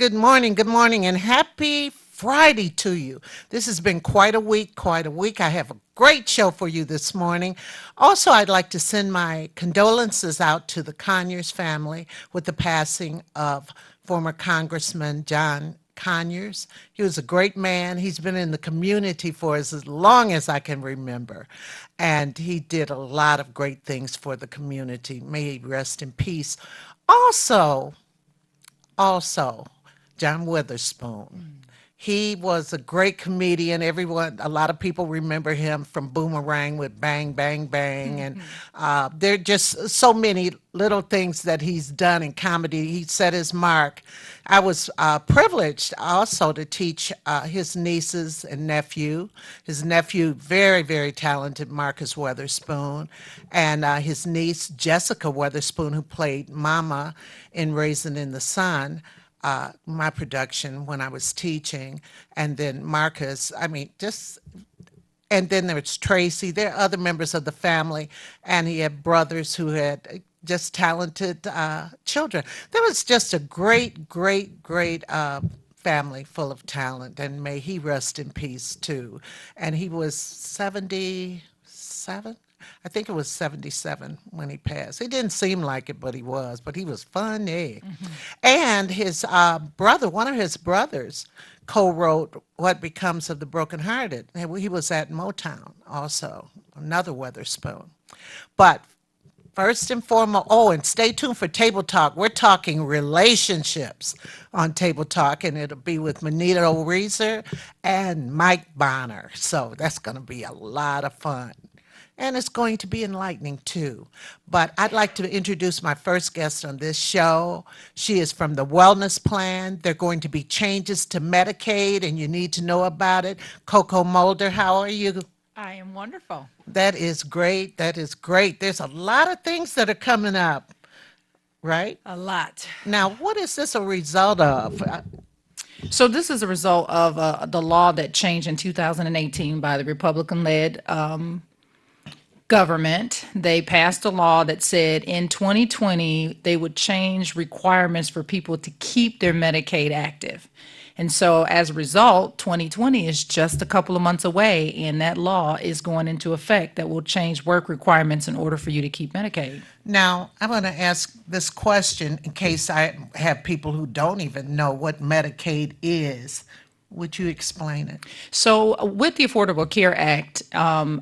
good morning, and happy Friday to you. This has been quite a week, quite a week. I have a great show for you this morning. Also, I'd like to send my condolences out to the Conyers family with the passing of former Congressman John Conyers. He was a great man. He's been in the community for as long as I can remember, and he did a lot of great things for the community. May he rest in peace. Also, also, John Witherspoon. He was a great comedian. A lot of people remember him from Boomerang with Bang, Bang, Bang. And there are just so many little things that he's done in comedy. He set his mark. I was privileged also to teach his nieces and nephew. His nephew, very, very talented, Marcus Witherspoon, and his niece, Jessica Witherspoon, who played Mama in Raisin in the Sun, my production when I was teaching, and then Marcus. And then there was Tracy. There are other members of the family, and he had brothers who had just talented children. There was just a great, great, great family full of talent, and may he rest in peace too. And he was 77. I think it was 77 when he passed. He didn't seem like it, but he was funny. And his brother, one of his brothers, co-wrote What Becomes of the Brokenhearted. And he was at Motown also, another Weatherspoon. But first and foremost, and stay tuned for Table Talk. We're talking relationships on Table Talk, and it'll be with Manita Reeser and Mike Bonner. So that's going to be a lot of fun. And it's going to be enlightening too. But I'd like to introduce my first guest on this show. She is from the Wellness Plan. There are going to be changes to Medicaid, and you need to know about it. Coco Mulder, how are you? I am wonderful. That is great. That is great. There's a lot of things that are coming up, right? A lot. Now, what is this a result of? So this is a result of the law that changed in 2018 by the Republican-led government. They passed a law that said in 2020 they would change requirements for people to keep their Medicaid active. And so as a result, 2020 is just a couple of months away, and that law is going into effect that will change work requirements in order for you to keep Medicaid. Now, I'm going to ask this question in case I have people who don't even know what Medicaid is. Would you explain it? So, with the Affordable Care Act,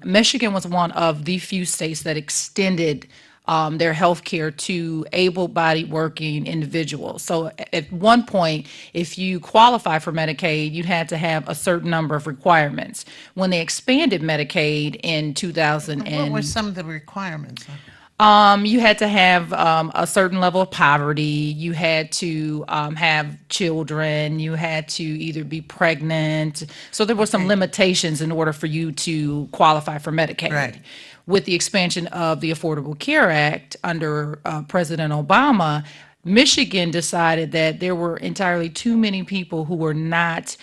Michigan was one of the few states that extended their health care to able-bodied working individuals. So, at one point, if you qualify for Medicaid, you had to have a certain number of requirements. When they expanded Medicaid in 2000 What were some of the requirements? you had to have a certain level of poverty. You had to have children. You had to either be pregnant. So there were some Okay. limitations in order for you to qualify for Medicaid. Right. With the expansion of the Affordable Care Act under President Obama, Michigan decided that there were entirely too many people who were not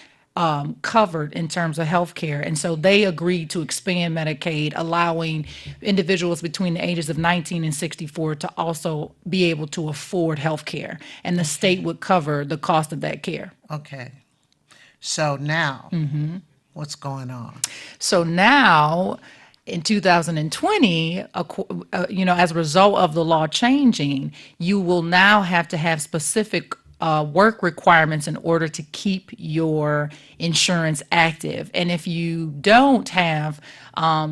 covered in terms of health care. And so they agreed to expand Medicaid, allowing individuals between the ages of 19 and 64 to also be able to afford health care. And the state would cover the cost of that care. Okay. So now, what's going on? So now, in 2020, as a result of the law changing, you will now have to have specific work requirements in order to keep your insurance active. And if you don't have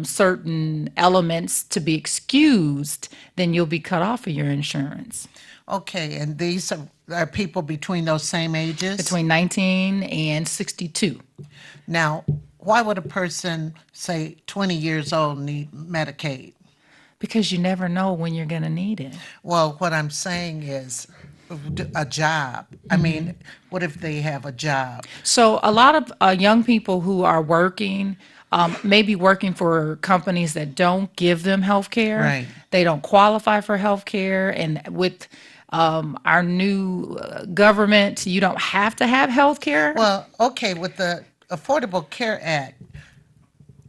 certain elements to be excused, then you'll be cut off of your insurance. Okay, and these are people between those same ages? Between 19 and 62. Now, why would a person, say 20 years old, need Medicaid? Because you never know when you're going to need it. Well, what I'm saying is a job. I mean, what if they have a job? So a lot of young people who are working, maybe working for companies that don't give them health care. Right. They don't qualify for health care. And with our new government, you don't have to have health care. Well, okay, with the Affordable Care Act,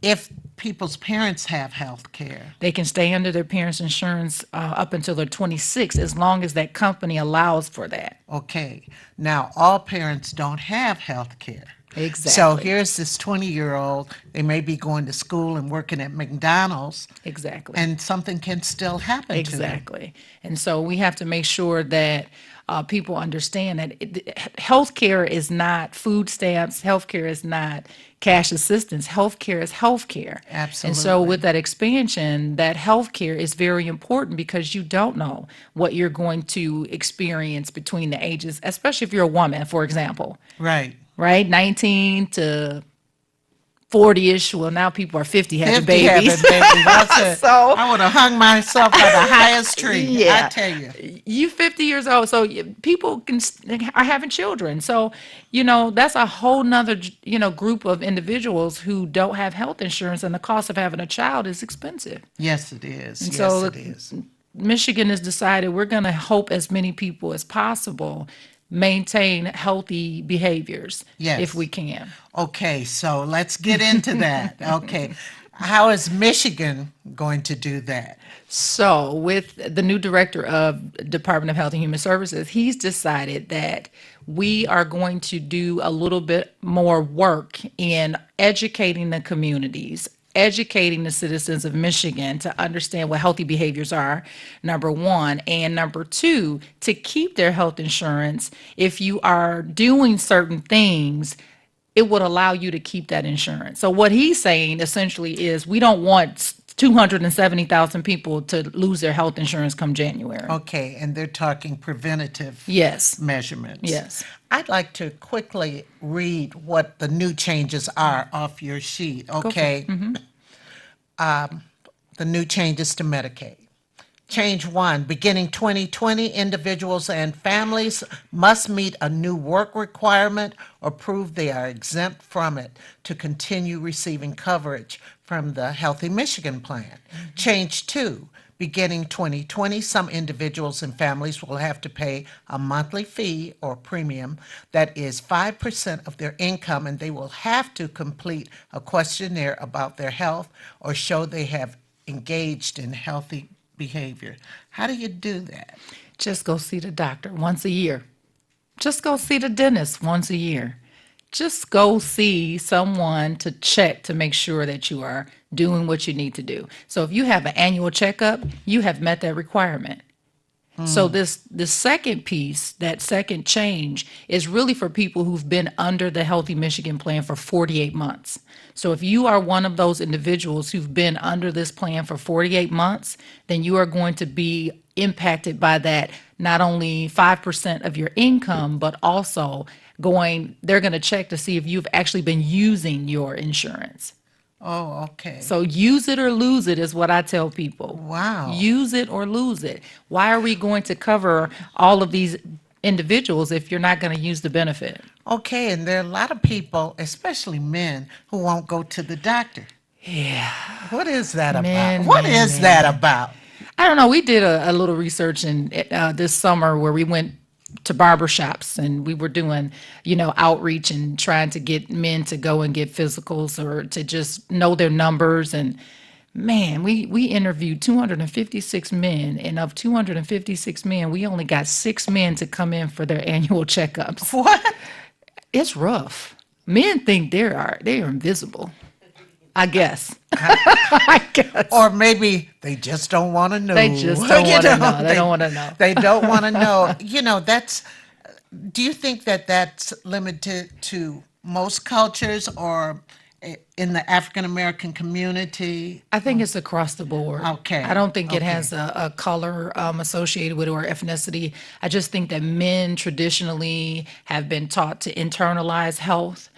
if people's parents have health care? They can stay under their parents' insurance up until they're 26, as long as that company allows for that. Okay. Now, all parents don't have health care. So Exactly. here's this 20-year-old. They may be going to school and working at McDonald's, Exactly. and something can still happen to them. Exactly. And so we have to make sure that people understand that healthcare is not food stamps, healthcare is not cash assistance, healthcare is healthcare. And so with Absolutely. that expansion, that healthcare is very important because you don't know what you're going to experience between the ages, especially if you're a woman, for example, Right. right? 19 to 40-ish. Well, now people are 50 having 50 babies. having babies. I said, So I would have hung myself by the highest tree. I yeah, tell you. you 50 years old, so people are having children. So that's a whole nother group of individuals who don't have health insurance, and the cost of having a child is expensive. Yes, it is. And Yes, so it is. Michigan has decided we're going to help as many people as possible maintain healthy behaviors if we Yes. can. Okay, so let's get into that. Okay. How is Michigan going to do that? So, with the new director of Department of Health and Human Services, he's decided that we are going to do a little bit more work in educating the communities, educating the citizens of Michigan to understand what healthy behaviors are, number one, and number two, to keep their health insurance. If you are doing certain things, it would allow you to keep that insurance. So what he's saying essentially is we don't want 270,000 people to lose their health insurance come January. Okay, and they're talking preventative Yes. measurements. Yes. I'd like to quickly read what the new changes are off your sheet. Go for it. Okay, the new changes to Medicaid. Change one, beginning 2020, individuals and families must meet a new work requirement or prove they are exempt from it to continue receiving coverage from the Healthy Michigan Plan. Change two, beginning 2020, some individuals and families will have to pay a monthly fee or premium that is 5% of their income, and they will have to complete a questionnaire about their health or show they have engaged in healthy behavior. How do you do that? Just go see the doctor once a year. Just go see the dentist once a year. Just go see someone to check to make sure that you are doing what you need to do. So if you have an annual checkup, you have met that requirement. So this second piece, that second change, is really for people who've been under the Healthy Michigan Plan for 48 months. So if you are one of those individuals who've been under this plan for 48 months, then you are going to be impacted by that, not only 5% of your income, but also they're going to check to see if you've actually been using your insurance. Oh, okay. So use it or lose it is what I tell people. Wow. Use it or lose it. Why are we going to cover all of these individuals if you're not going to use the benefit? Okay, and there are a lot of people, especially men, who won't go to the doctor. Yeah, What is that about? man, What man, is that man. about? I don't know. We did a little research in this summer where we went to barber shops and we were doing, outreach and trying to get men to go and get physicals or to just know their numbers. And man, we interviewed 256 men, and of 256 men, we only got 6 men to come in for their annual checkups. What? It's rough. Men think they are invisible. I guess. I guess. Or maybe they just don't want to know. They just don't You want to know, know. They don't want to know. They don't want to know. Do you think that that's limited to most cultures or in the African American community? I think it's across the board. Okay, I don't think it okay. has a color associated with it or ethnicity. I just think that men traditionally have been taught to internalize health.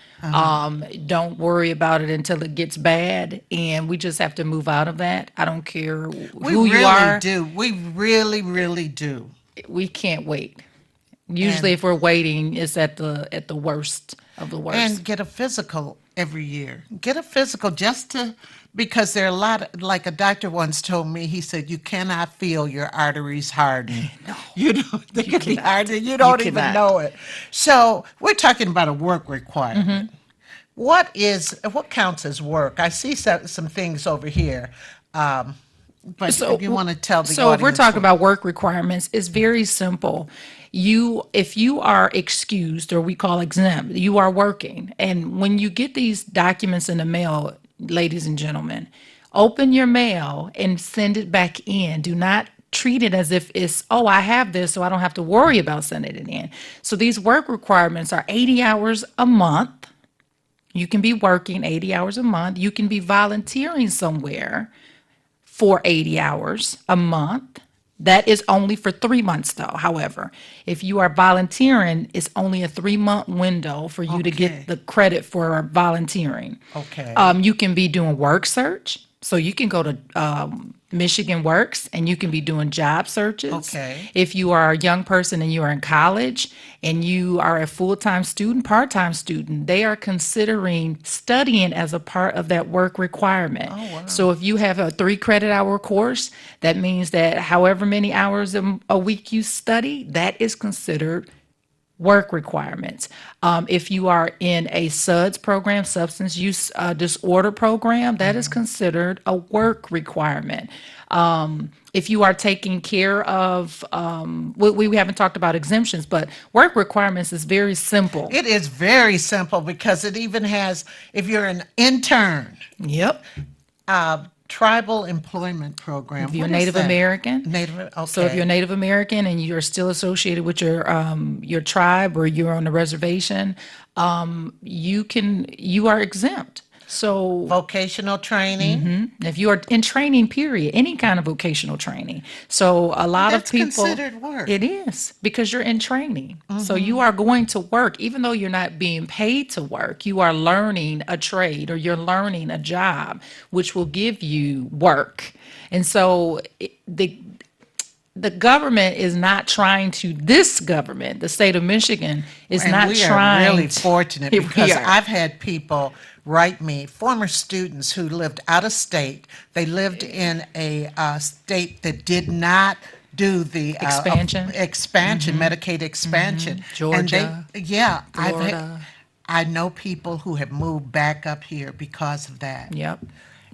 Don't worry about it until it gets bad, and we just have to move out of that. I don't care We who you really are. do. We really, really do. We can't wait. Usually, And if we're waiting, it's at the worst of the worst. and get a physical every year. Get a physical just to because there are a lot like a doctor once told me, he said you cannot feel your arteries harden. No, You know, they you can be cannot. hardened, you You don't even cannot. know it. So we're talking about a work requirement. what counts as work? I see some things over here, um, but if you So, want to tell the so if we're audience talking what. about work requirements, it's very simple. If you are excused or we call exempt, you are working. And when you get these documents in the mail, ladies and gentlemen, open your mail and send it back in. Do not treat it as if it's, oh, I have this, so I don't have to worry about sending it in. So these work requirements are 80 hours a month. You can be working 80 hours a month. You can be volunteering somewhere for 80 hours a month. That is only for 3 months, though. However, if you are volunteering, it's only a 3 month window for you to get Okay, the credit for volunteering. okay, You can be doing work search. So you can go to Michigan Works and you can be doing job searches. okay. If you are a young person and you are in college and you are a full time student, part time student, they are considering studying as a part of that work requirement. Oh, wow. So if you have a 3 credit hour course, that means that however many hours a week you study, that is considered work requirements. If you are in a SUDS program, substance use disorder program, that is considered a work requirement. If you are taking care of, we haven't talked about exemptions, but work requirements is very simple. It is very simple because it even has, if you're an intern, Yep. tribal employment program. If you're What is Native that? American, Native, so if you're okay. Native American and you're still associated with your tribe or you're on the reservation, you are exempt. So Vocational training. if you are in training, period, any kind of vocational training. So a Oh, lot of that's people, considered work. it is because you're in training. So you are going to work, even though you're not being paid to work, you are learning a trade or you're learning a job, which will give you work. And so the government is not trying to, this government, the state of Michigan, is And not we are really trying to, fortunate here we because are. I've had people write me, former students who lived out of state. They lived in a state that did not do the Expansion, expansion, Medicaid expansion. And they, Georgia, yeah, Florida. I know people who have moved back up here because of that. Yep.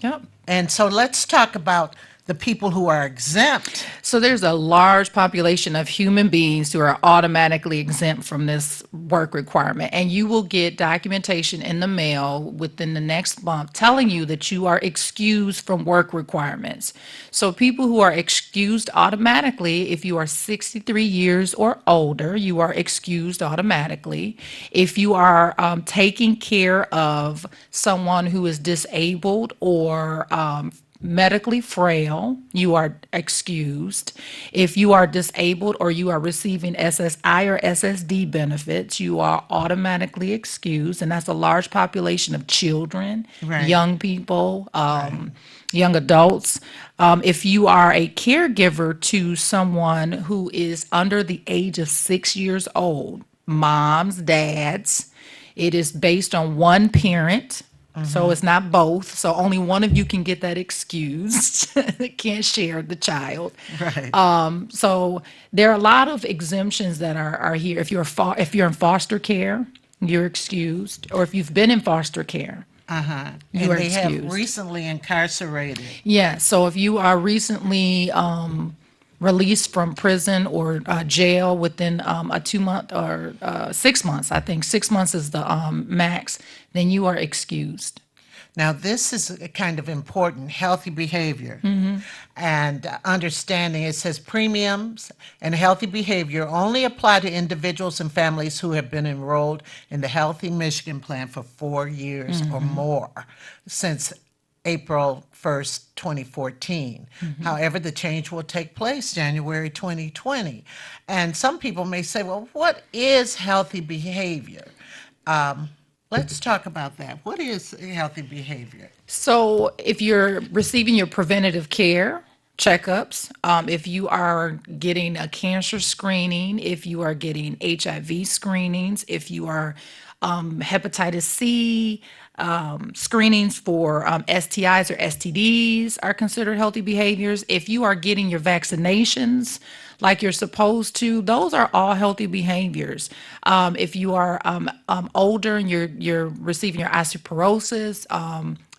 Yep. And so let's talk about the people who are exempt. So there's a large population of human beings who are automatically exempt from this work requirement. And you will get documentation in the mail within the next month telling you that you are excused from work requirements. So people who are excused automatically, if you are 63 years or older, you are excused automatically. If you are taking care of someone who is disabled or medically frail, you are excused. If you are disabled or you are receiving SSI or SSD benefits, you are automatically excused. And that's a large population of children, Right, young people, right. young adults. If you are a caregiver to someone who is under the age of 6 years old, moms, dads, it is based on one parent. So it's not both. So only one of you can get that excused. Can't share the child. Right. So there are a lot of exemptions that are here. If you're in foster care, you're excused. Or if you've been in foster care, Uh-huh. you And are they have excused. recently incarcerated. Yeah. So if you are recently released from prison or jail within a 2 month or 6 months, I think 6 months is the max, then you are excused. Now, this is a kind of important healthy behavior and understanding. It says premiums and healthy behavior only apply to individuals and families who have been enrolled in the Healthy Michigan Plan for 4 years or more since April 1st, 2014. However, the change will take place January 2020. And some people may say, well, what is healthy behavior? Let's talk about that. What is healthy behavior? So if you're receiving your preventative care checkups, if you are getting a cancer screening, if you are getting HIV screenings, if you are hepatitis C, screenings for STIs or STDs are considered healthy behaviors. If you are getting your vaccinations, like you're supposed to, those are all healthy behaviors. If you are older and you're receiving your osteoporosis,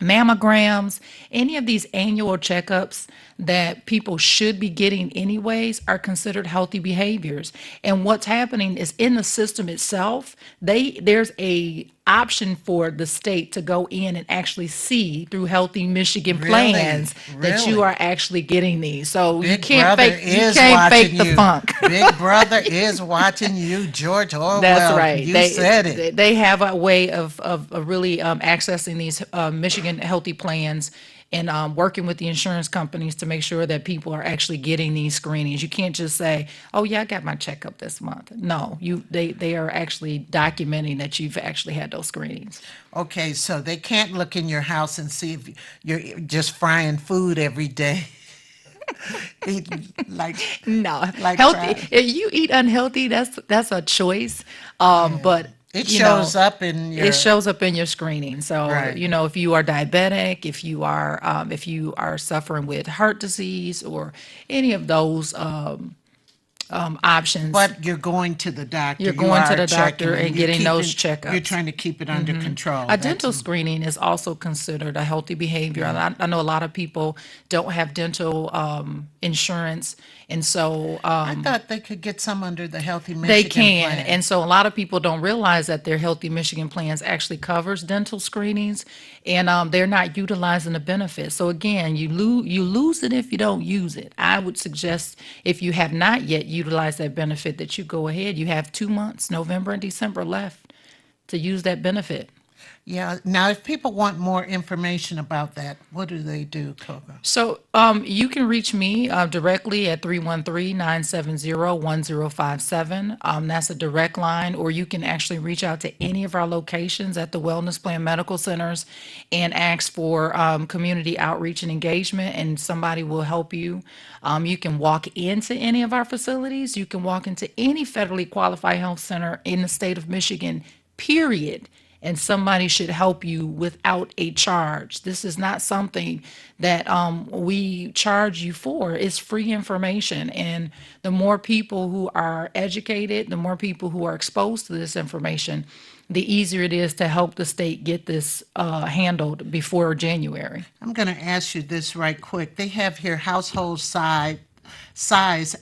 mammograms, any of these annual checkups that people should be getting anyways are considered healthy behaviors. And what's happening is in the system itself, there's a option for the state to go in and actually see through Healthy Michigan Really? plans that you Really? are actually getting these. So Big Brother you is can't watching fake the you. funk. Big Brother is watching you, George That's Orwell. right. You said it. They have a way of really accessing these Michigan healthy plans and working with the insurance companies to make sure that people are actually getting these screenings. You can't just say, "Oh yeah, I got my checkup this month." No, they are actually documenting that you've actually had those screenings. Okay, so they can't look in your house and see if you're just frying food every day. Eat like No, like healthy. fries. If you eat unhealthy, that's a choice. Yeah. But It you know, shows up in it your shows up in your screening. So right. if you are diabetic, if you are suffering with heart disease or any of those options, But you're going to the doctor. you're You going to are the checking doctor and and getting those you're checkups. trying to keep it under control. A That's dental screening is also considered a healthy behavior. yeah. I know a lot of people don't have dental insurance, and so I thought they could get some under the Healthy they Michigan can. plan. And so a lot of people don't realize that their Healthy Michigan plans actually covers dental screenings, and they're not utilizing the benefits. So again, you lose it if you don't use it. I would suggest if you have not yet utilized that benefit that you go ahead. You have 2 months, November and December left to use that benefit. Yeah. Now, if people want more information about that, what do they do, Coco? So you can reach me directly at 313-970-1057. That's a direct line, or you can actually reach out to any of our locations at the Wellness Plan Medical Centers and ask for community outreach and engagement, and somebody will help you. You can walk into any of our facilities. You can walk into any federally qualified health center in the state of Michigan, period, and somebody should help you without a charge. This is not something that we charge you for. It's free information. And the more people who are educated, the more people who are exposed to this information, the easier it is to help the state get this handled before January. I'm going to ask you this right quick. They have here household size,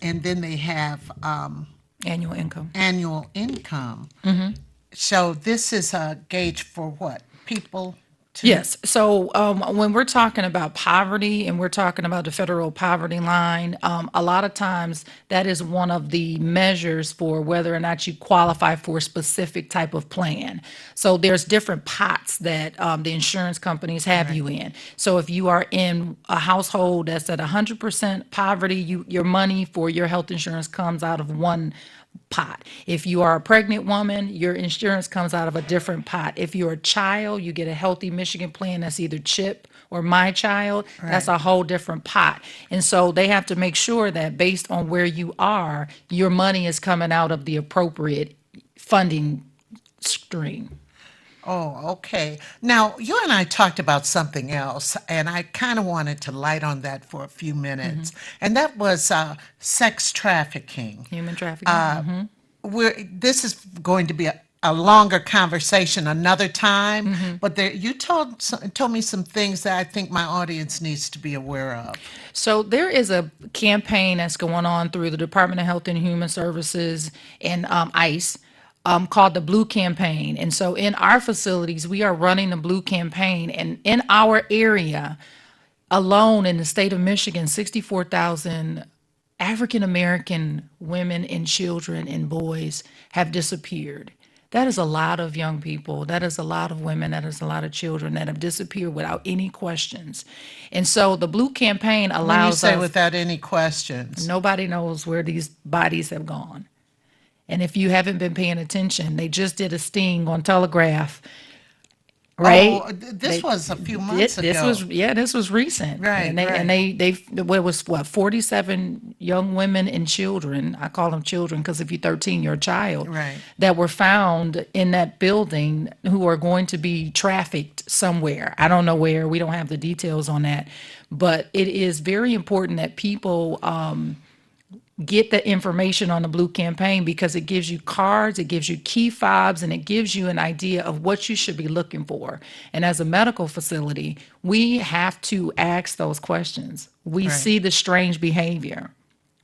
and then they have Annual income. annual income. So this is a gauge for what? People to, Yes. So when we're talking about poverty and we're talking about the federal poverty line, a lot of times that is one of the measures for whether or not you qualify for a specific type of plan. So there's different pots that the insurance companies have right. you in. So if you are in a household that's at 100% poverty, your money for your health insurance comes out of one pot. If you are a pregnant woman, your insurance comes out of a different pot. If you're a child, you get a Healthy Michigan plan that's either CHIP or My Child. That's Right. a whole different pot. And so they have to make sure that based on where you are, your money is coming out of the appropriate funding stream. Oh, okay. Now, you and I talked about something else, and I kind of wanted to light on that for a few minutes, and that was sex trafficking. Human trafficking. This is going to be a longer conversation another time, but you told me some things that I think my audience needs to be aware of. So there is a campaign that's going on through the Department of Health and Human Services and ICE called the Blue Campaign. And so in our facilities, we are running the Blue Campaign. And in our area alone in the state of Michigan, 64,000 African American women and children and boys have disappeared. That is a lot of young people. That is a lot of women. That is a lot of children that have disappeared without any questions. And so the Blue Campaign When you allows say us, without any questions, nobody knows where these bodies have gone. And if you haven't been paying attention, they just did a sting on Telegraph, right? this They was a few months this ago. was this was recent, Right, and right. they what it was what 47 young women and children. I call them children because if you're 13, you're a child. Right. That were found in that building who are going to be trafficked somewhere. I don't know where. We don't have the details on that, but it is very important that people get the information on the Blue campaign because it gives you cards, it gives you key fobs, and it gives you an idea of what you should be looking for. And as a medical facility, we have to ask those questions. We Right. see the strange behavior.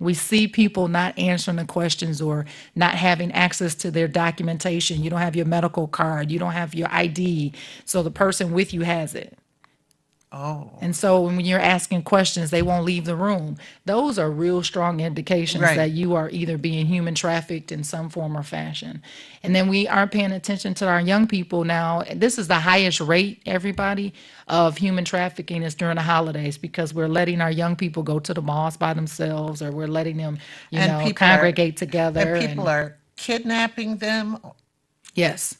We see people not answering the questions or not having access to their documentation. You don't have your medical card, you don't have your ID, so the person with you has it. Oh, And so when you're asking questions, they won't leave the room. Those are real strong indications right. that you are either being human trafficked in some form or fashion. And then we aren't paying attention to our young people now. This is the highest rate, everybody, of human trafficking is during the holidays because we're letting our young people go to the malls by themselves or we're letting them, And people are congregate and together people and are kidnapping them. yes,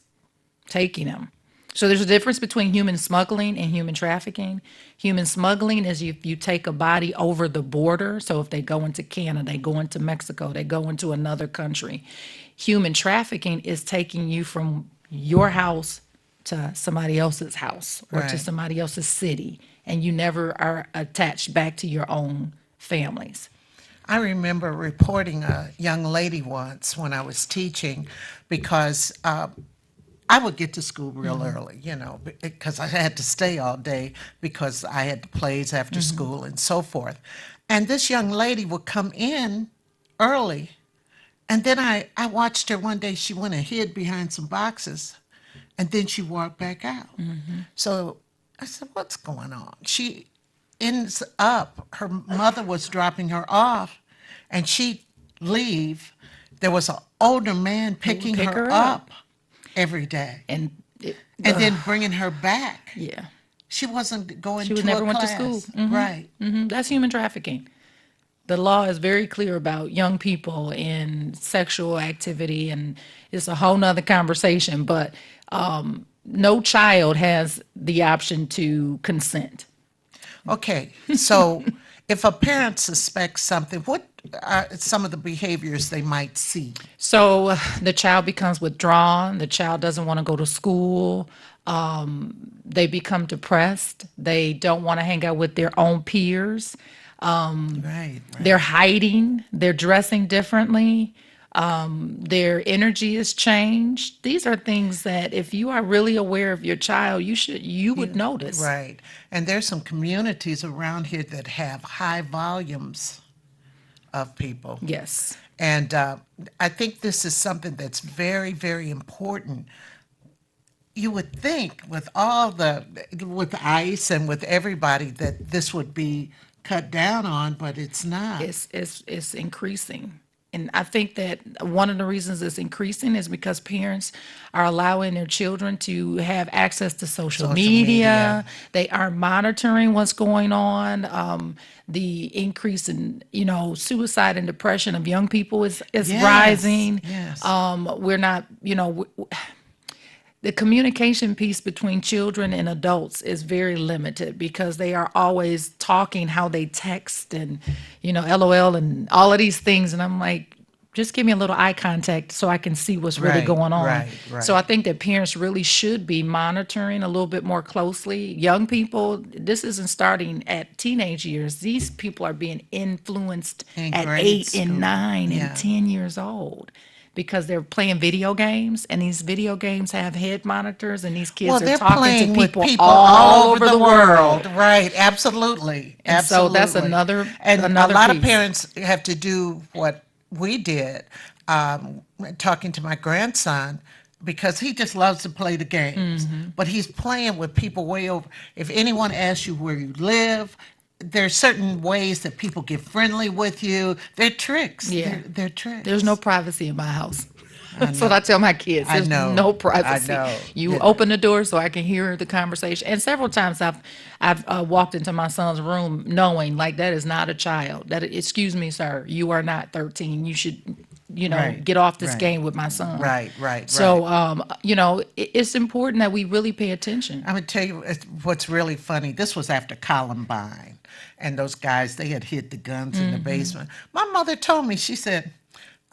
taking them. So there's a difference between human smuggling and human trafficking. Human smuggling is you take a body over the border. So if they go into Canada, they go into Mexico, they go into another country. Human trafficking is taking you from your house to somebody else's house or to Right. somebody else's city, and you never are attached back to your own families. I remember reporting a young lady once when I was teaching because I would get to school real early, because I had to stay all day because I had the plays after school and so forth. And this young lady would come in early. And then I watched her one day. She went and hid behind some boxes and then she walked back out. So I said, what's going on? She ends up, her mother was dropping her off and she'd leave. There was an older man Who would picking pick her her up? up every day And it, and then bringing her back. yeah, She wasn't going she would to a never went to school. class. Right. That's human trafficking. The law is very clear about young people and sexual activity, and it's a whole nother conversation, but no child has the option to consent. Okay. So if a parent suspects something, what are some of the behaviors they might see? So the child becomes withdrawn, the child doesn't want to go to school, they become depressed, they don't want to hang out with their own peers. Right, They're right. hiding, they're dressing differently, their energy is changed. These are things that if you are really aware of your child, you would notice. Right. And there's some communities around here that have high volumes of people. Yes. And I think this is something that's very, very important. You would think with ICE and with everybody that this would be cut down on, but it's not. It's increasing. And I think that one of the reasons it's increasing is because parents are allowing their children to have access to social Social media. media. They are monitoring what's going on. The increase in, suicide and depression of young people is Yes, rising. yes. We're not, the communication piece between children and adults is very limited because they are always talking how they text and LOL and all of these things, and I'm like, just give me a little eye contact so I can see what's really Right, going on. right, So I right. think that parents really should be monitoring a little bit more closely. Young people, this isn't starting at teenage years. These people are being influenced In at grade 8 and school. 9 and Yeah. 10 years old because they're playing video games, and these video games have head monitors, and these Well, kids are they're talking to playing with people people all all over over the the world. world. Right. Absolutely. And so that's Absolutely. another And a another lot of piece. parents have to do what we did, um, talking to my grandson, because he just loves to play the games. But he's playing with people way over. If anyone asks you where you live, there's certain ways that people get friendly with you. They're tricks. Yeah. They're There's no tricks. privacy in my house. I That's what I know. tell my kids. I There's know. no I privacy. know. You open the door so I can hear the conversation. And several times I've walked into my son's room knowing like that is not a child. Excuse me, sir, you are not 13. You should, Right. get off this Right. game with my son. Right. Right. Right. So, it's important that we really pay attention. I'm gonna tell you what's really funny. This was after Columbine, and those guys they had hid the guns in the basement. My mother told me, she said,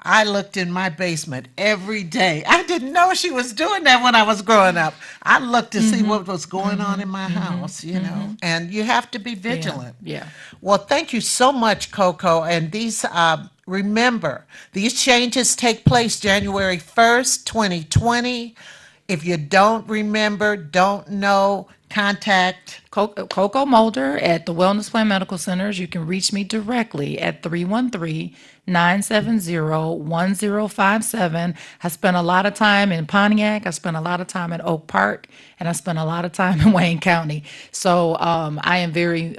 I looked in my basement every day. I didn't know she was doing that when I was growing up. I looked to see what was going on in my house, and you have to be Yeah, vigilant. yeah. Well, thank you so much, Coco. And these Remember, these changes take place January 1st, 2020. If you don't remember, don't know, contact. Coco Mulder at the Wellness Plan Medical Centers. You can reach me directly at 313-970-1057. I spent a lot of time in Pontiac. I spent a lot of time in Oak Park, and I spent a lot of time in Wayne County. So I am very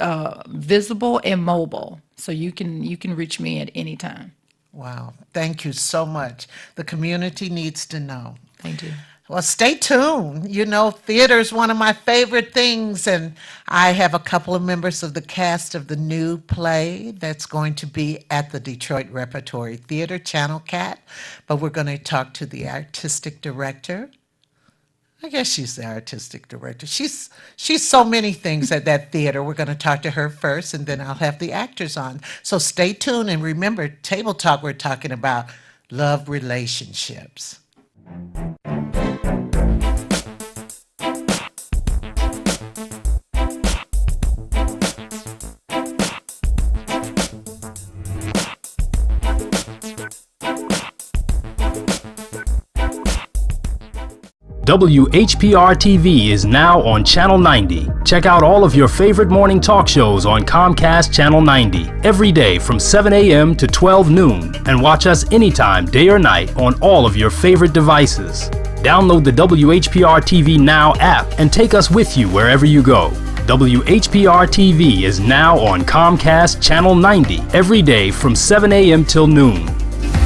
visible and mobile. So you can reach me at any time. Wow, thank you so much. The community needs to know. Thank you. Well, stay tuned. You know, theater is one of my favorite things, and I have a couple of members of the cast of the new play that's going to be at the Detroit Repertory Theater, Channel Cat. But we're going to talk to the artistic director. I guess she's the artistic director. She's so many things at that theater. We're going to talk to her first, and then I'll have the actors on. So stay tuned, and remember, Table Talk, we're talking about love relationships. WHPR TV is now on Channel 90. Check out all of your favorite morning talk shows on Comcast Channel 90 every day from 7 a.m. to 12 noon, and watch us anytime, day or night, on all of your favorite devices. Download the WHPR TV Now app and take us with you wherever you go. WHPR TV is now on Comcast Channel 90 every day from 7 a.m. till noon.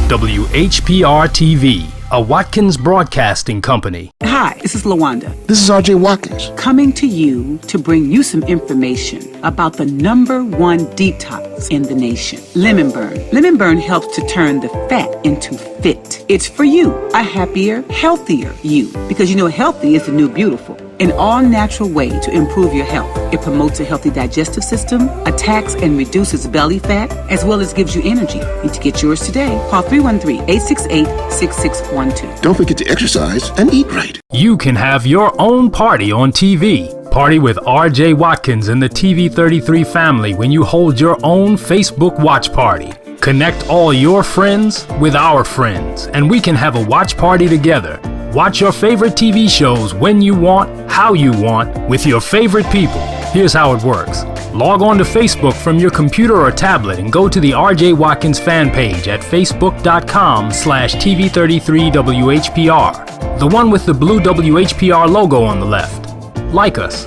WHPR TV, a Watkins Broadcasting Company. Hi, this is LaWanda. This is R.J. Watkins. Coming to you to bring you some information about the #1 detox in the nation, Lemon Burn. Lemon Burn helps to turn the fat into fit. It's for you, a happier, healthier you. Because you know healthy is the new beautiful. An all-natural way to improve your health. It promotes a healthy digestive system, attacks and reduces belly fat, as well as gives you energy. Need to get yours today. Call 313-868-6612. Don't forget to exercise and eat right. You can have your own party on TV. Party with R.J. Watkins and the TV33 family when you hold your own Facebook watch party. Connect all your friends with our friends, and we can have a watch party together. Watch your favorite TV shows when you want, how you want, with your favorite people. Here's how it works. Log on to Facebook from your computer or tablet and go to the RJ Watkins fan page at facebook.com/TV33WHPR, the one with the blue WHPR logo on the left. Like us.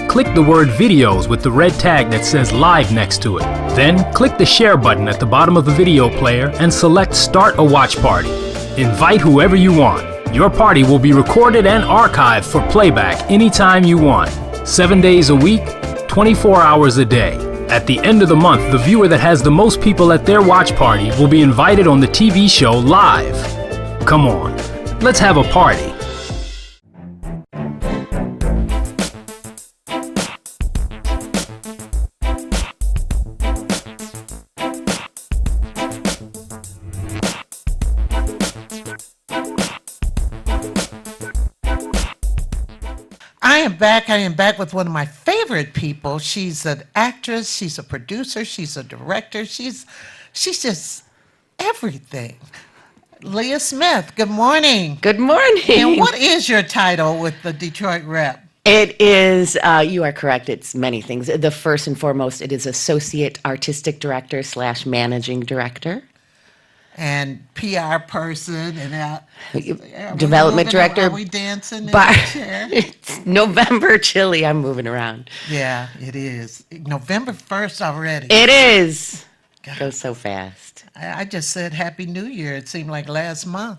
Click the word videos with the red tag that says live next to it. Then click the share button at the bottom of the video player and select start a watch party. Invite whoever you want. Your party will be recorded and archived for playback anytime you want. 7 days a week, 24 hours a day. At the end of the month, the viewer that has the most people at their watch party will be invited on the TV show live. Come on, let's have a party. I am back with one of my favorite people. She's an actress, she's a producer, she's a director, she's just everything. Leah Smith, good morning. Good morning. And what is your title with the Detroit Rep? It is, you are correct, it's many things. The first and foremost, it is Associate Artistic Director / Managing Director. And PR person and Development Director. Are we dancing in the chair? It's November chilly, I'm moving around. Yeah, it is. November 1st already. It is. God. Goes so fast. I just said Happy New Year. It seemed like last month.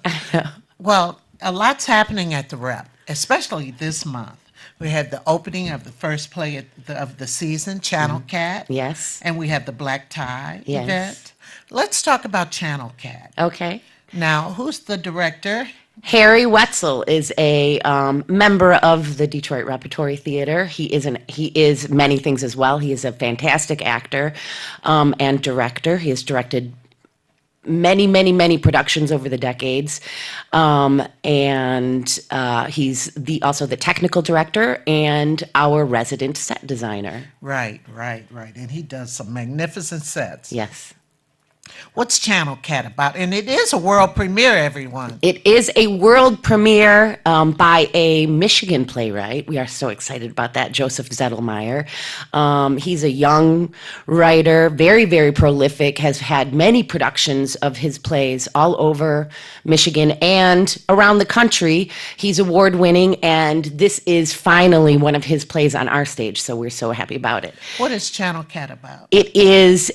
Well, a lot's happening at the Rep, especially this month. We had the opening of the first play of the season, Channel Cat. Yes. And we have the Black Tie Yes. event. Let's talk about Channel Cat. Okay. Now, who's the director? Harry Wetzel is a member of the Detroit Repertory Theater. He is many things as well. He is a fantastic actor and director. He has directed many productions over the decades, and he's also the technical director and our resident set designer. Right. And he does some magnificent sets. Yes. What's Channel Cat about? And it is a world premiere, everyone. It is a world premiere by a Michigan playwright. We are so excited about that, Joseph Zettelmeyer. He's a young writer, very, very prolific, has had many productions of his plays all over Michigan and around the country. He's award winning, and this is finally one of his plays on our stage, so we're so happy about it. What is Channel Cat about? It is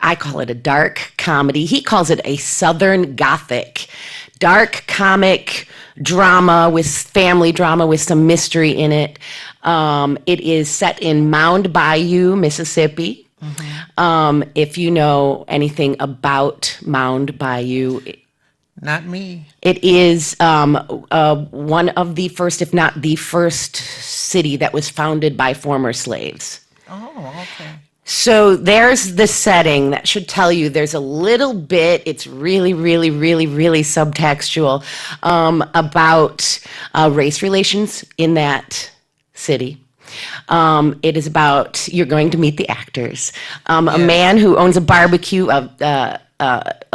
I call it a dark comedy. He calls it a Southern Gothic, dark comic drama with family drama with some mystery in it. It is set in Mound Bayou, Mississippi. If you know anything about Mound Bayou, Not me. it is one of the first, if not the first, city that was founded by former slaves. Oh, okay. So there's the setting that should tell you there's a little bit, it's really, really, really, really subtextual about race relations in that city. It is about, you're going to meet the actors. A man who owns a barbecue, a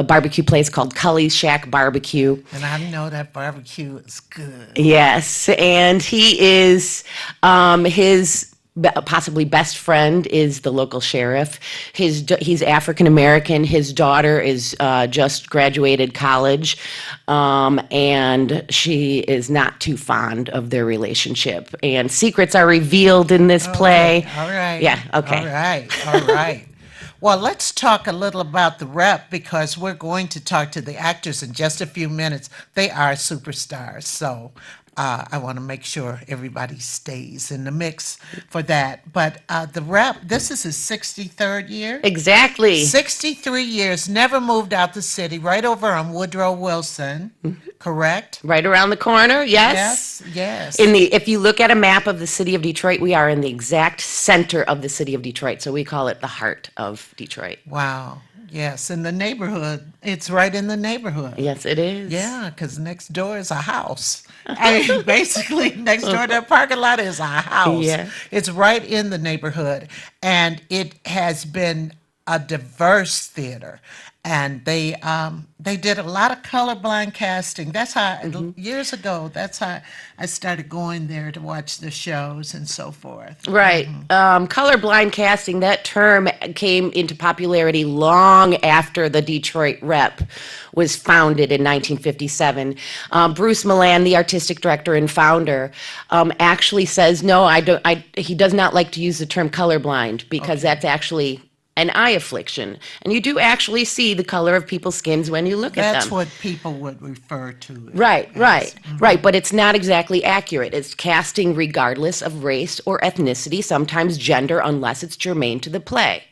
barbecue place called Cully's Shack Barbecue. And I know that barbecue is good. Yes, and he is, his possibly best friend is the local sheriff. He's African American. His daughter is just graduated college, and she is not too fond of their relationship. And secrets are revealed in this play. All right. Yeah, okay. All right. All right. Well, let's talk a little about the rep because we're going to talk to the actors in just a few minutes. They are superstars. So I want to make sure everybody stays in the mix for that. But the rep, this is his 63rd year. Exactly. 63 years, never moved out the city, right over on Woodrow Wilson, correct? Right around the corner, yes. Yes. If you look at a map of the city of Detroit, we are in the exact center of the city of Detroit, so we call it the heart of Detroit. Wow. Yes, in the neighborhood. It's right in the neighborhood. Yes, it is. Yeah, because next door is a house. I mean, basically, next door to that parking lot is a house. Yeah. It's right in the neighborhood. And it has been a diverse theater. And they did a lot of colorblind casting. That's how, years ago, that's how I started going there to watch the shows and so forth. Right. Colorblind casting, that term came into popularity long after the Detroit Rep was founded in 1957. Bruce Milan, the artistic director and founder, actually says, no, he does not like to use the term colorblind because that's actually an eye affliction. And you do actually see the color of people's skins when you look at them. That's what people would refer to it Right, as. right. But it's not exactly accurate. It's casting regardless of race or ethnicity, sometimes gender, unless it's germane to the play.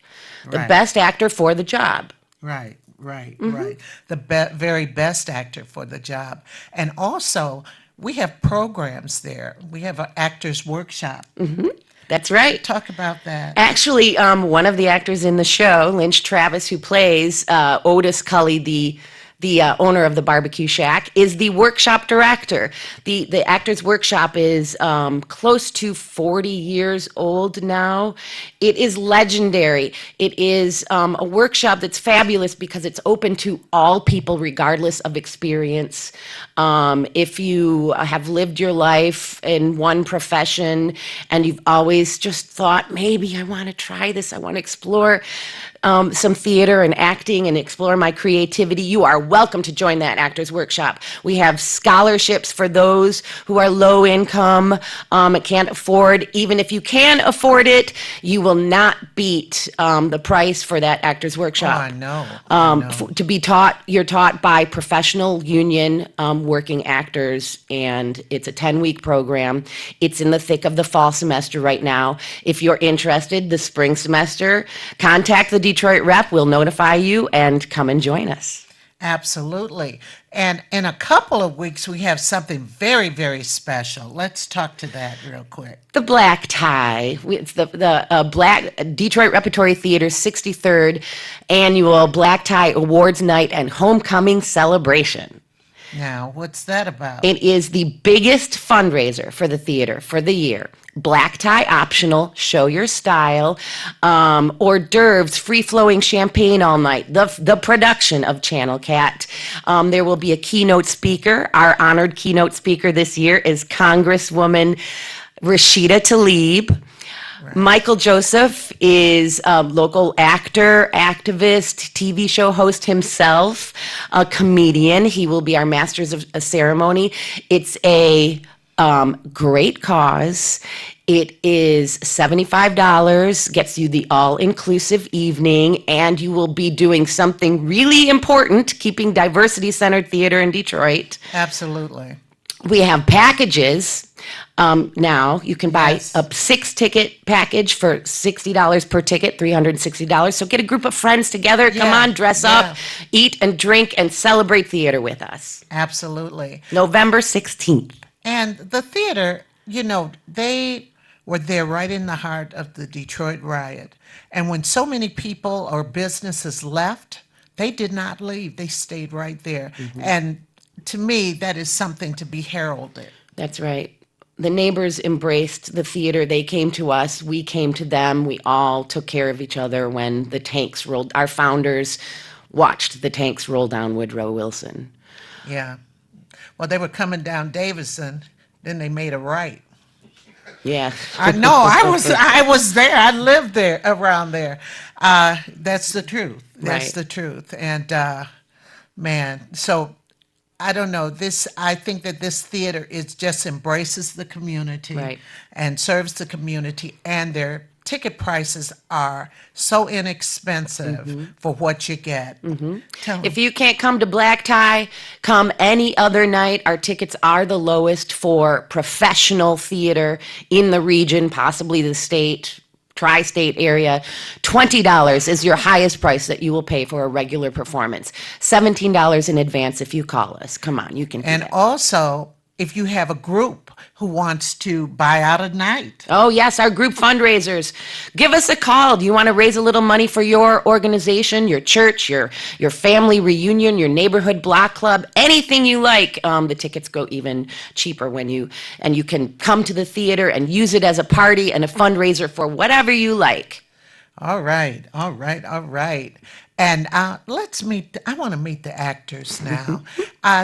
The Right. best actor for the job. Right. The very best actor for the job. And also, we have programs there. We have an actors workshop. That's right. Talk about that. Actually, one of the actors in the show, Lynch Travis, who plays Otis Cully, the owner of the barbecue shack, is the workshop director. The Actors Workshop is close to 40 years old now. It is legendary. It is a workshop that's fabulous because it's open to all people regardless of experience. If you have lived your life in one profession and you've always just thought, maybe I want to try this, I want to explore some theater and acting and explore my creativity, you are welcome to join that Actors Workshop. We have scholarships for those who are low income, can't afford. Even if you can afford it, you will not beat the price for that Actors Workshop. Oh, I know. To be taught, you're taught by professional union working actors, and it's a 10-week program. It's in the thick of the fall semester right now. If you're interested, the spring semester, contact the Detroit Rep. We'll notify you and come and join us. Absolutely. And in a couple of weeks, we have something very, very special. Let's talk to that real quick. The Black Tie. It's the Black Detroit Repertory Theater's 63rd annual Black Tie Awards Night and Homecoming Celebration. Now, what's that about? It is the biggest fundraiser for the theater for the year. Black tie optional, show your style, hors d'oeuvres, free-flowing champagne all night, the production of Channel Cat. There will be a keynote speaker. Our honored keynote speaker this year is Congresswoman Rashida Tlaib. Michael Joseph is a local actor, activist, TV show host himself, a comedian. He will be our Masters of Ceremony. It's a great cause. It is $75, gets you the all-inclusive evening, and you will be doing something really important, keeping diversity-centered theater in Detroit. Absolutely. We have packages. Now you can buy Yes. a 6-ticket package for $60 per ticket, $360. So get a group of friends together, come Yeah, on, dress yeah. up, eat and drink, and celebrate theater with us. Absolutely. November 16th. And the theater, they were there right in the heart of the Detroit riot. And when so many people or businesses left, they did not leave. They stayed right there. And to me, that is something to be heralded. That's right. The neighbors embraced the theater. They came to us. We came to them. We all took care of each other when the tanks rolled. Our founders watched the tanks roll down Woodrow Wilson. Yeah. Well, they were coming down Davison, then they made a right. Yeah. I know. I was there. I lived there, around there. That's the truth. That's Right. the truth. And man, so I don't know. I think that this theater just embraces the community, Right. and serves the community, and their ticket prices are so inexpensive for what you get. Tell 'em. If you can't come to Black Tie, come any other night. Our tickets are the lowest for professional theater in the region, possibly the state, tri-state area. $20 is your highest price that you will pay for a regular performance. $17 in advance if you call us. Come on, you can do And that. also, if you have a group who wants to buy out a night, Oh, yes, our group fundraisers. Give us a call. Do you want to raise a little money for your organization, your church, your family reunion, your neighborhood block club, anything you like? The tickets go even cheaper and you can come to the theater and use it as a party and a fundraiser for whatever you like. all right, all right, all right. And let's meet. I want to meet the actors now.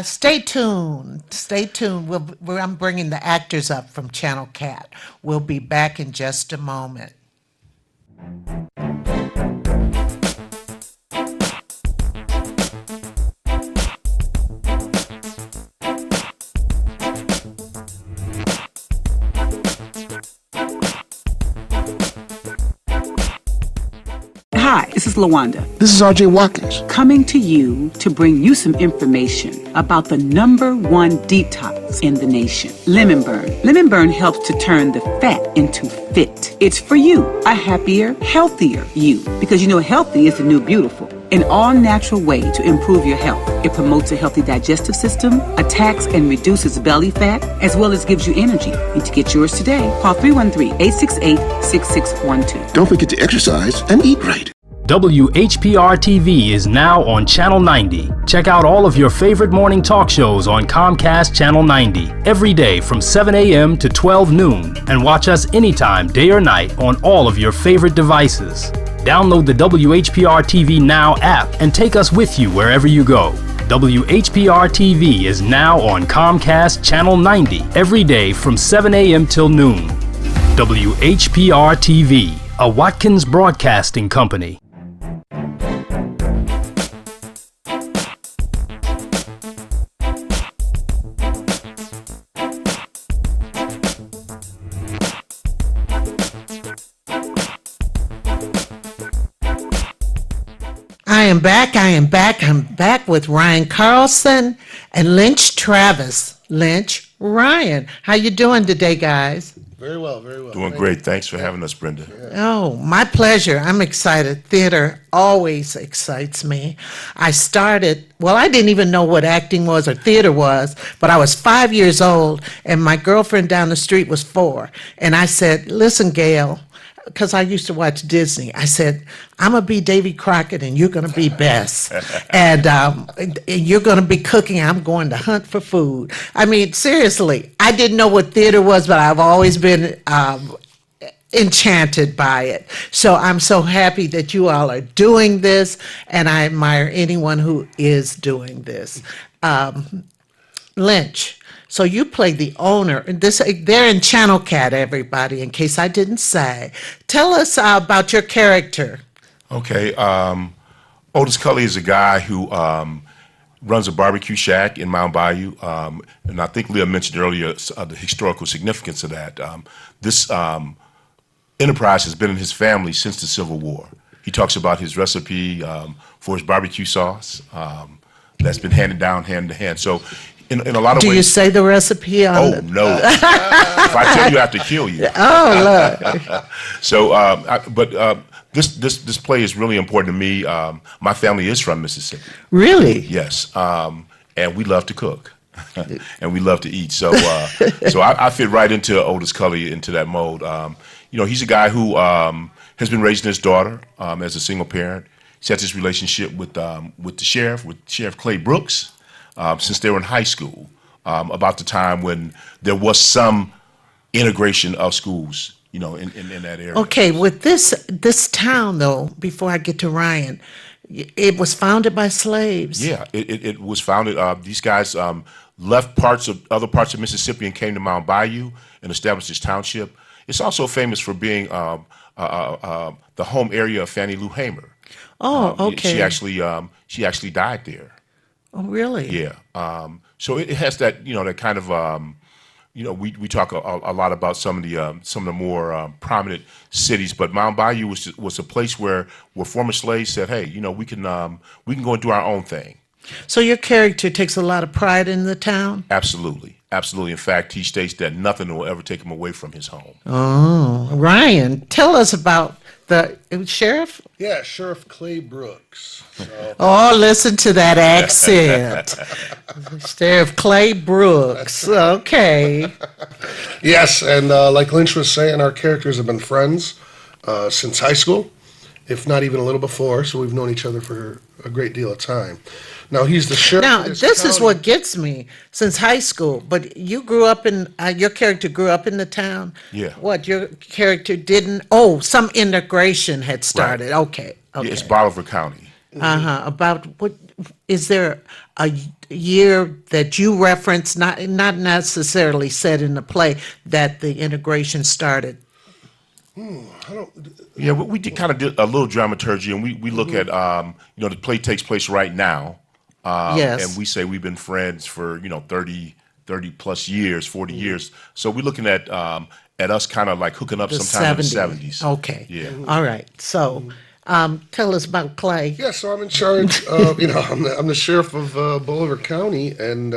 Stay tuned. Stay tuned. I'm bringing the actors up from Channel Cat. We'll be back in just a moment. Hi, this is Lawanda, This is R.J. Watkins. coming to you to bring you some information about the #1 detox in the nation, Lemon Burn. Lemon Burn helps to turn the fat into fit. It's for you, a happier, healthier you, because healthy is the new beautiful. An all-natural way to improve your health. It promotes a healthy digestive system, attacks and reduces belly fat, as well as gives you energy. Need to get yours today. Call 313-868-6612. Don't forget to exercise and eat right. WHPR TV is now on Channel 90. Check out all of your favorite morning talk shows on Comcast Channel 90 every day from 7 a.m. to 12 noon, and watch us anytime, day or night, on all of your favorite devices. Download the WHPR TV Now app and take us with you wherever you go. WHPR TV is now on Comcast Channel 90 every day from 7 a.m. till noon. WHPR TV, a Watkins Broadcasting Company. I am back. I'm back with Ryan Carlson and Lynch Travis. Lynch, Ryan, how you doing today, guys? Very well, very well. Doing great. Thanks for having us, Brenda. Oh, my pleasure. I'm excited. Theater always excites me. I didn't even know what acting was or theater was, but I was 5 years old, and my girlfriend down the street was 4. And I said, listen, Gail, because I used to watch Disney. I said, I'm going to be Davy Crockett and you're going to be Bess. And you're going to be cooking. I'm going to hunt for food. I mean, seriously, I didn't know what theater was, but I've always been enchanted by it. So I'm so happy that you all are doing this, and I admire anyone who is doing this. Lynch. So you play the owner. And they're in Channel Cat, everybody, in case I didn't say. Tell us about your character. Okay. Otis Cully is a guy who runs a barbecue shack in Mount Bayou. And I think Leah mentioned earlier the historical significance of that. This enterprise has been in his family since the Civil War. He talks about his recipe for his barbecue sauce that's been handed down hand to hand. So in a lot of ways. Do you say the recipe on Oh, no. If I tell you, I have to kill you. Oh, look. So, this play is really important to me. My family is from Mississippi. Really? Yes. And we love to cook. And we love to eat. So I fit right into Otis Cully, into that mode. He's a guy who has been raising his daughter as a single parent. He's had this relationship with Sheriff Clay Brooks since they were in high school, about the time when there was some integration of schools, in that area. Okay, with this town, though, before I get to Ryan, it was founded by slaves. Yeah, it was founded. These guys left other parts of Mississippi and came to Mount Bayou and established this township. It's also famous for being the home area of Fannie Lou Hamer. Oh, okay. She actually died there. Oh, really? Yeah. So it has that that kind of we talk a lot about some of the more prominent cities, but Mount Bayou was a place where former slaves said, hey, we can go and do our own thing. So your character takes a lot of pride in the town? Absolutely. In fact, he states that nothing will ever take him away from his home. Oh, Ryan, tell us about the sheriff. Yeah, Sheriff Clay Brooks. So, Oh, listen to that accent. Sheriff Clay Brooks. Okay. yes, and like Lynch was saying, our characters have been friends since high school, if not even a little before, so we've known each other for a great deal of time. Now, he's the sheriff. Now, of this this is county. what gets me since high school. But you grew up your character grew up in the town? Yeah. What, your character didn't? Oh, some integration had started. Right. Okay. Yeah, it's Bolivar County. Uh-huh. About what, is there a year that you reference, not necessarily said in the play, that the integration started? Yeah, we did a little dramaturgy, and we look at the play takes place right now. Yes. And we say we've been friends for 30 plus years, 40 years. So we're looking at us kind of like hooking up The sometime 70s. in the 70s. Okay. Yeah. All right. So tell us about Clay. Yeah, so I'm in charge. I'm the sheriff of Bolivar County, and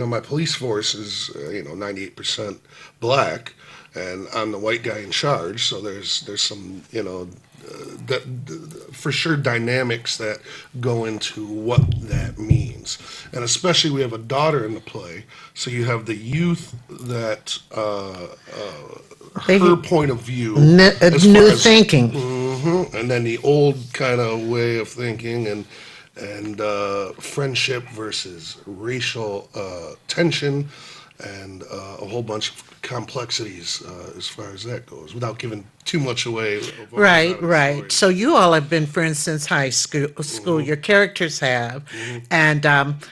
my police force is 98% black, and I'm the white guy in charge. So there's some for sure dynamics that go into what that means, and especially we have a daughter in the play, so you have the youth that her point of view, as New far as- thinking. and then the old kind of way of thinking, and friendship versus racial tension, and a whole bunch of complexities as far as that goes, without giving too much away. of what Right, was on the right. story. So you all have been friends since high school. Your characters have, and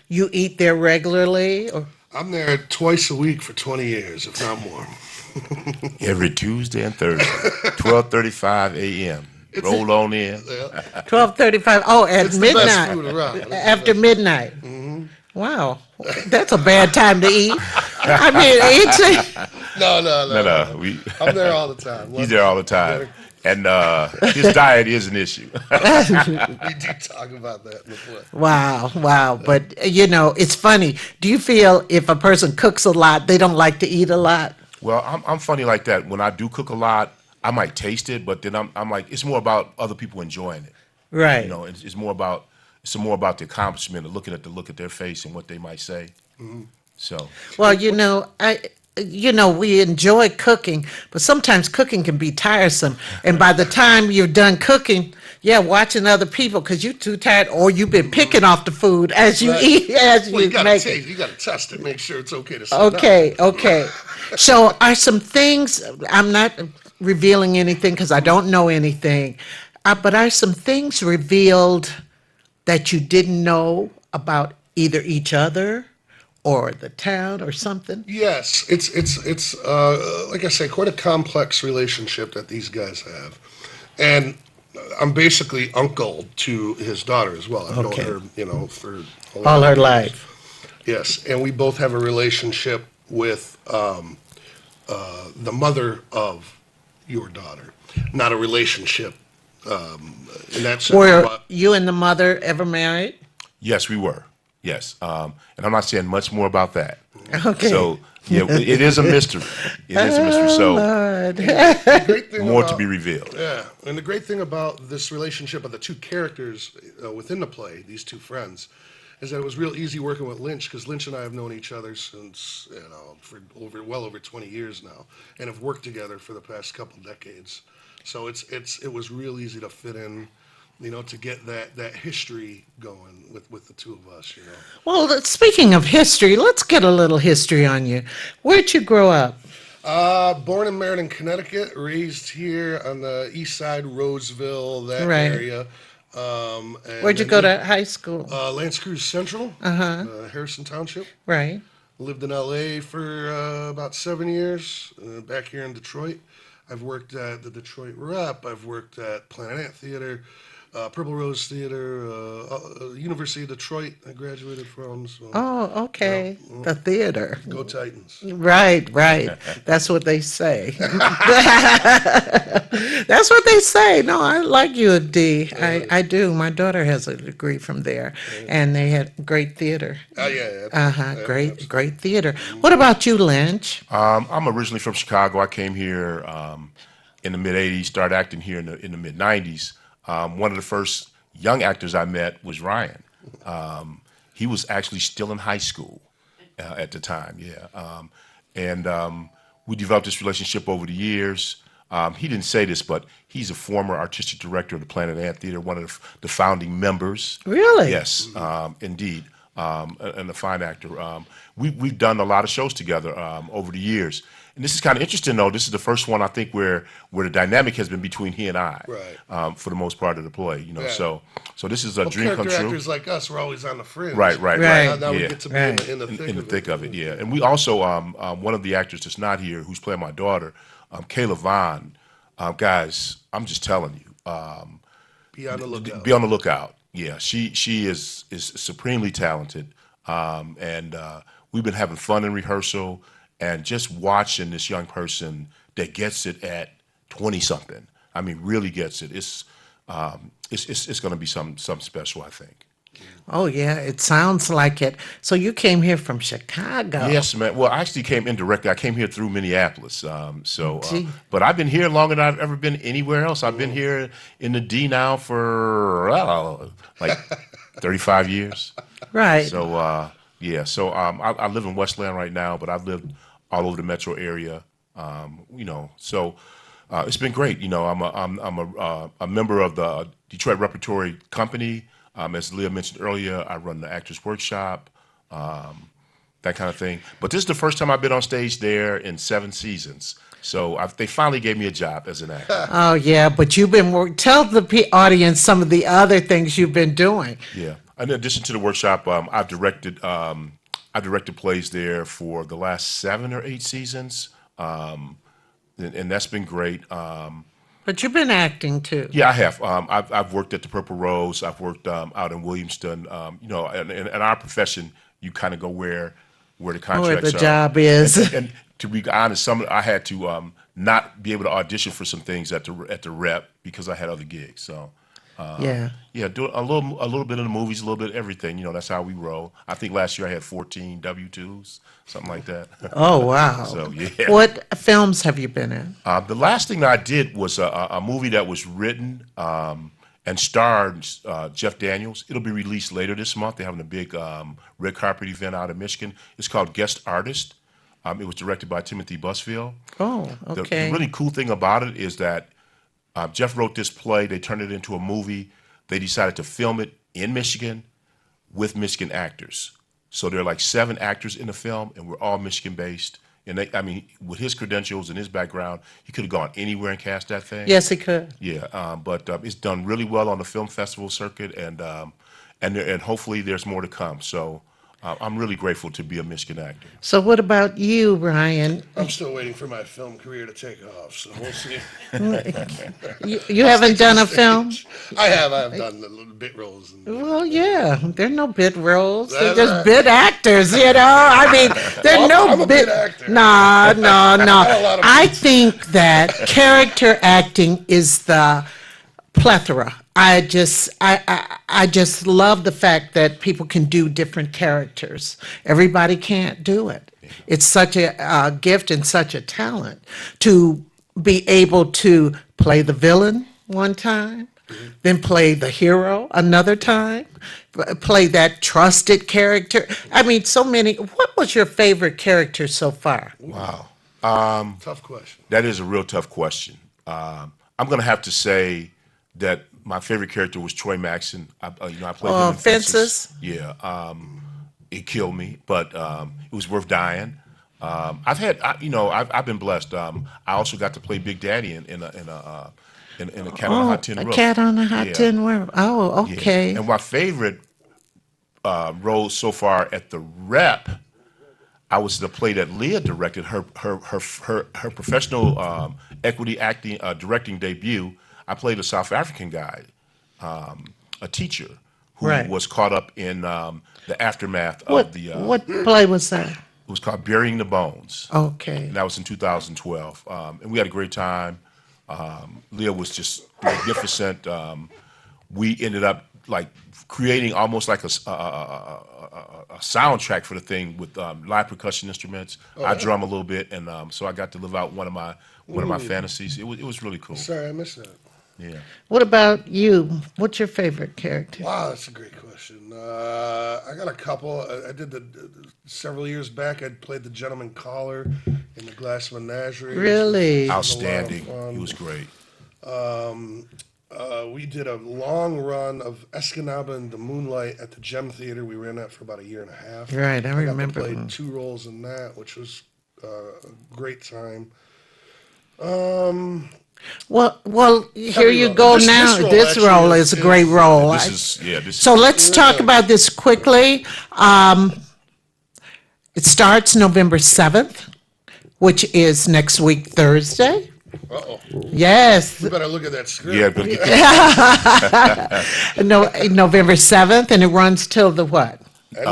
you eat there regularly, or I'm there twice a week for 20 years, if not more. Every Tuesday and Thursday, 12:35 a.m. Roll on in. 12:35. Oh, at It's the best midnight. food around. It's the After best. midnight. Wow, that's a bad time to eat. I mean, it's No. No, I'm there all the time. he's there all the time. And his diet is an issue. We do talk about that in the play. wow. But it's funny. Do you feel if a person cooks a lot, they don't like to eat a lot? Well, I'm funny like that. When I do cook a lot, I might taste it, but then I'm like, it's more about other people enjoying it. Right. It's more about the accomplishment of looking at the look at their face and what they might say. So Well, we enjoy cooking, but sometimes cooking can be tiresome. And by the time you're done cooking, yeah, watching other people because you're too tired, or you've been picking off the food as you Right. eat, as Well, you you gotta make taste. it. You gotta test it. Make sure it's okay to sit down. Okay, okay. So, are some things, I'm not revealing anything because I don't know anything, but are some things revealed that you didn't know about either each other or the town or something? Yes, it's like I say, quite a complex relationship that these guys have, and I'm basically uncle to his daughter as well. I've known Okay. her, for a lot All of her years. life. Yes, and we both have a relationship with the mother of your daughter. Not a relationship in that sense, Were but you and the mother ever married? Yes, we were. Yes, and I'm not saying much more about that. Okay. So yeah, it is a mystery. It is a mystery. So Lord. the great thing more to about be revealed. yeah, and the great thing about this relationship of the two characters within the play, these two friends, is that it was real easy working with Lynch because Lynch and I have known each other since for well over 20 years now, and have worked together for the past couple decades. So it was real easy to fit in, to get that history going with the two of us. Well, speaking of history, let's get a little history on you. Where'd you grow up? Born and married in Connecticut, raised here on the east side, Roseville, that Right. area. And Where'd you then go lived, to high school? L'Anse Creuse Central, Harrison Township. Right. Lived in LA for about 7 years, back here in Detroit. I've worked at the Detroit Rep. I've worked at Planet Ant Theater, Purple Rose Theater, University of Detroit. I graduated from. So, Oh, okay. The theater. go Titans. Right, right. That's what they say. That's what they say. No, I like U of D. I do. My daughter has a degree from there, and they had great theater. Yeah. Great theater. What about you, Lynch? I'm originally from Chicago. I came here in the mid '80s. Started acting here in the mid '90s. One of the first young actors I met was Ryan. He was actually still in high school at the time. Yeah, and we developed this relationship over the years. He didn't say this, but he's a former artistic director of the Planet Ant Theater, one of the founding members. Really? Yes, indeed, and a fine actor. We've done a lot of shows together over the years. And this is kind of interesting, though. This is the first one I think where the dynamic has been between he and I, Right. for the most part of the play. Yeah. So this is a Well, dream come character true. actors like us were always on the fringe. Right. Now we Yeah. get to be Right. in the thick In the of thick it. of it, yeah. And we also, one of the actors that's not here, who's playing my daughter, Kayla Vaughn. Guys, I'm just telling you, Be on the lookout. be on the lookout. Yeah, she is supremely talented, and we've been having fun in rehearsal and just watching this young person that gets it at 20 something. I mean, really gets it. It's going to be some special, I think. Oh, yeah, it sounds like it. So you came here from Chicago. Yes, man. Well, I actually came indirectly. I came here through Minneapolis. Gee. But I've been here longer than I've ever been anywhere else. I've been here in the D now for like 35 years. Right. So yeah. So I live in Westland right now, but I've lived all over the metro area. So it's been great. I'm a member of the Detroit Repertory Company. As Leah mentioned earlier, I run the Actors Workshop, that kind of thing. But this is the first time I've been on stage there in 7 seasons. So they finally gave me a job as an actor. Oh, yeah, but you've been tell the audience some of the other things you've been doing. Yeah. In addition to the workshop, I've directed plays there for the last 7 or 8 seasons, and that's been great. But you've been acting too. Yeah, I have. I've worked at the Purple Rose. I've worked out in Williamston. In our profession, you kind of go where the Where contracts the are. job is. And to be honest, I had to not be able to audition for some things at the Rep because I had other gigs. So Yeah. yeah, do a little bit of the movies, a little bit of everything. That's how we roll. I think last year I had 14 W-2s, something like that. Oh, wow. So, yeah. What films have you been in? The last thing that I did was a movie that was written and starred Jeff Daniels. It'll be released later this month. They're having a big red carpet event out in Michigan. It's called Guest Artist. It was directed by Timothy Busfield. Oh, The okay. really cool thing about it is that Jeff wrote this play. They turned it into a movie. They decided to film it in Michigan with Michigan actors. So there are like 7 actors in the film, and we're all Michigan-based. And with his credentials and his background, he could have gone anywhere and cast that thing. Yes, he could. Yeah, but it's done really well on the film festival circuit, and hopefully there's more to come. So I'm really grateful to be a Michigan actor. So what about you, Ryan? I'm still waiting for my film career to take off, so we'll see. You haven't done a film? I've done the little bit roles. Well, yeah, they're no bit roles. They're That's just right. bit actors, I mean, they're I'm a bit. bit actor. No. a lot of I think that character acting is the plethora. I just love the fact that people can do different characters. Everybody can't do it. It's such a gift and such a talent to be able to play the villain one time, then play the hero another time, play that trusted character. I mean, so many. What was your favorite character so far? Wow. Tough question. That is a real tough question. I'm going to have to say that my favorite character was Troy Maxson. I played him in Fences? Yeah, it killed me, but it was worth dying. I've been blessed. I also got to play Big Daddy in a Cat on a Hot Tin A Roof. Cat on a Hot Yeah. Tin Roof. Oh, Yeah. okay. And my favorite role so far at the Rep, I was the play that Leah directed, her professional equity acting directing debut. I played a South African guy, a teacher who Right. was caught up in the aftermath What of the. what play was that? It was called Burying the Bones. Okay. And that was in 2012. And we had a great time. Leah was just magnificent. We ended up like creating almost like a soundtrack for the thing with live percussion instruments. I drum a little bit, and so I got to live out one of my fantasies. It was really cool. Sorry, I missed that. Yeah. What about you? What's your favorite character? Wow, that's a great question. I got a couple. I did several years back. I played the gentleman caller in the Glass Menagerie. Really? Outstanding. fun. He was great. We did a long run of Escanaba and the Moonlight at the Gem Theater. We ran that for about a year and a half. Right, I remember I got to that. play 2 roles in that, which was a great time. Well, here you role. go This now. role This actually role is- is a great role. This is So let's talk about this quickly. It starts November 7th, which is next week, Thursday. Uh-oh. Yes, We better look at that script. Yeah, but get that, November 7th, and it runs till the what?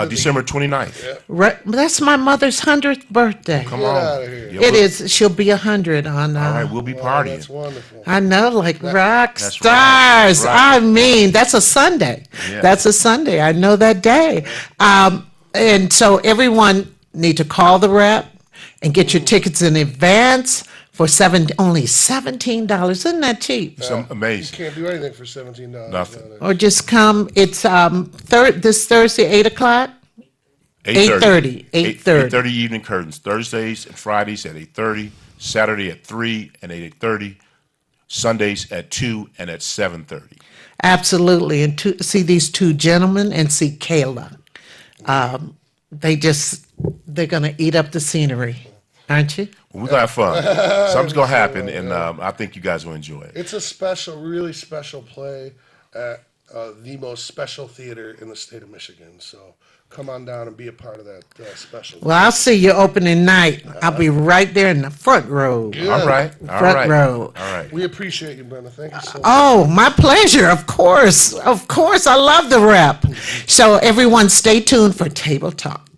December 29th. Right, that's my mother's 100th birthday. Come Get on. out of here. Yeah, It we'll- is. She'll be 100 on. All right, we'll be Wow, partying. that's wonderful. I know, like rock That's stars. right. I mean, that's a Sunday. Yeah. That's a Sunday. I know that day. And so everyone need to call the Rep and get your tickets in advance for only $17. Isn't that cheap? It's You amazing. can't do anything for $17. Nothing. nowadays. Or just come. It's this Thursday, 8:00. 8:30. 8:30 evening curtains. Thursdays and Fridays at 8:30. Saturday at 3 and 8:30. Sundays at 2 and at 7:30. Absolutely. And to see these 2 gentlemen and see Kayla. They're going to eat up the scenery, aren't you? We're going to have fun. Something's going to happen, and I think you guys will enjoy it. It's a special, really special play at the most special theater in the state of Michigan. So come on down and be a part of that special. Well, I'll see you opening night. I'll be right there in the front row. All right. All Front right. row. All right. We appreciate you, Brenda. Thank you so much. Oh, my pleasure. Of course. Of course. I love the Rep. So everyone stay tuned for Table Talk.